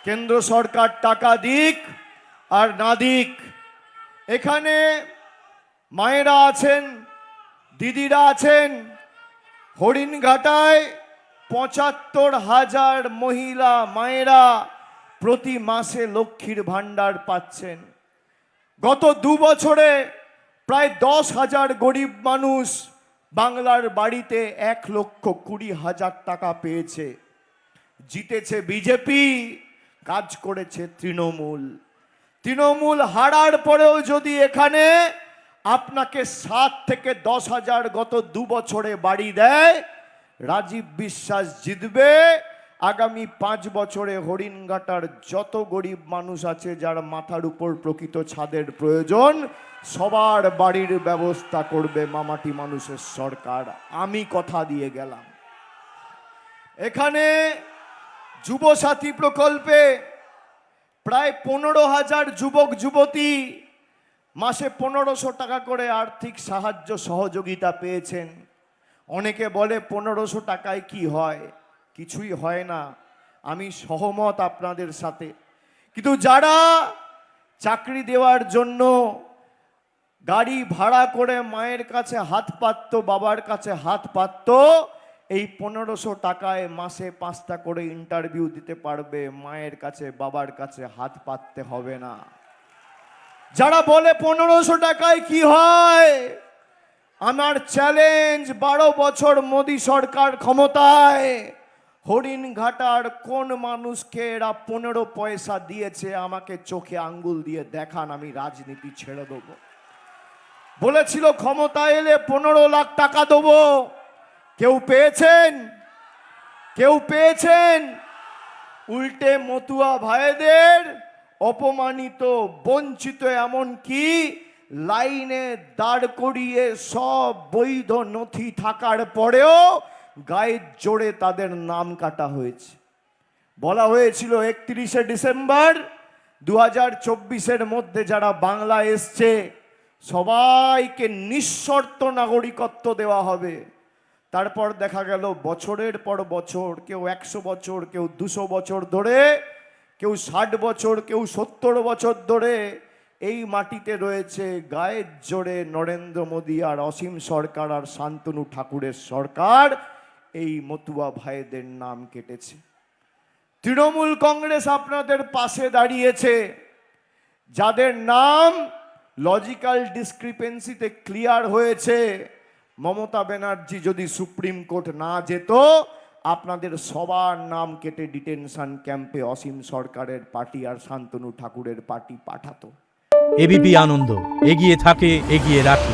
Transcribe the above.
কেন্দ্র সরকার টাকা দিক আর না দিক, এখানে মায়েরা আছেন, দিদিরা আছেন। হরিণঘাটায় ৭৫,০০০ মহিলা মায়েরা প্রতি মাসে লক্ষ্মীর ভাণ্ডার পাচ্ছেন। গত ২ বছরে প্রায় ১০,০০০ গরিব মানুষ বাংলার বাড়িতে ১,২০,০০০ টাকা পেয়েছে। জিতেছে বিজেপি, কাজ করেছে তৃণমূল। তৃণমূল হারার পরেও যদি এখানে আপনাকে ৭ থেকে ১০,০০০ গত ২ বছরে বাড়ি দেয়, রাজীব বিশ্বাস জিতবে। আগামী ৫ বছরে হরিণঘাটার যত গরিব মানুষ আছে যার মাথার উপর প্রকৃত ছাদের প্রয়োজন, সবার বাড়ির ব্যবস্থা করবে মামাটি মানুষের সরকার। আমি কথা দিয়ে গেলাম। এখানে যুবসাথী প্রকল্পে প্রায় ১৫,০০০ যুবক যুবতী মাসে ১৫০০ টাকা করে আর্থিক সাহায্য সহযোগিতা পেয়েছেন। অনেকে বলে ১৫০০ টাকায় কি হয়? কিছুই হয় না, আমি সহমত আপনাদের সাথে। কিন্তু যারা চাকরি দেওয়ার জন্য গাড়ি ভাড়া করে মায়ের কাছে হাত পাতত, বাবার কাছে হাত পাতত, এই ১৫০০ টাকায় মাসে ৫টা করে ইন্টারভিউ দিতে পারবে, মায়ের কাছে বাবার কাছে হাত পাততে হবে না। যারা বলে ১৫০০ টাকায় কি হয়, আমার চ্যালেঞ্জ, ১২ বছর মোদী সরকার ক্ষমতায়, হরিণঘাটার কোন মানুষকে এরা ১৫ পয়সা দিয়েছে আমাকে চোখে আঙ্গুল দিয়ে দেখান, আমি রাজনীতি ছেড়ে দেবো। বলেছিল ক্ষমতা এলে ১৫ লাখ টাকা দেবো, কেউ পেয়েছেন? কেউ পেয়েছেন? উল্টে মতুয়া ভাইদের অপমানিত, বঞ্চিত, এমন কি লাইনে দাঁড় করিয়ে সব বৈধ নথি থাকার পরেও গায়ের জোরে তাদের নাম কাটা হয়েছে। বলা হয়েছিল ৩১শে ডিসেম্বর ২০২৪-এর মধ্যে যারা বাংলা এসছে সবাইকে নিঃশর্ত নাগরিকত্ব দেওয়া হবে। তারপর দেখা গেল বছরের পর বছর, কেউ ১০০ বছর, কেউ ২০০ বছর ধরে, কেউ ৬০ বছর, কেউ ৭০ বছর ধরে এই মাটিতে রয়েছে। গায়ের জোরে নরেন্দ্র মোদী আর অসীম সরকার আর শান্তনু ঠাকুরের সরকার এই মতুয়া ভাইদের নাম কেটেছে। তৃণমূল কংগ্রেস আপনাদের পাশে দাঁড়িয়েছে, যাদের নাম লজিক্যাল ডিসক্রিপেন্সিতে ক্লিয়ার হয়েছে। মমতা ব্যানার্জি যদি সুপ্রিম কোর্ট না যেত, আপনাদের সবার নাম কেটে ডিটেনশন ক্যাম্পে অসীম সরকারের পার্টি আর শান্তনু ঠাকুরের পার্টি পাঠাতো। এবিপি আনন্দ, এগিয়ে থাকে, এগিয়ে রাখে।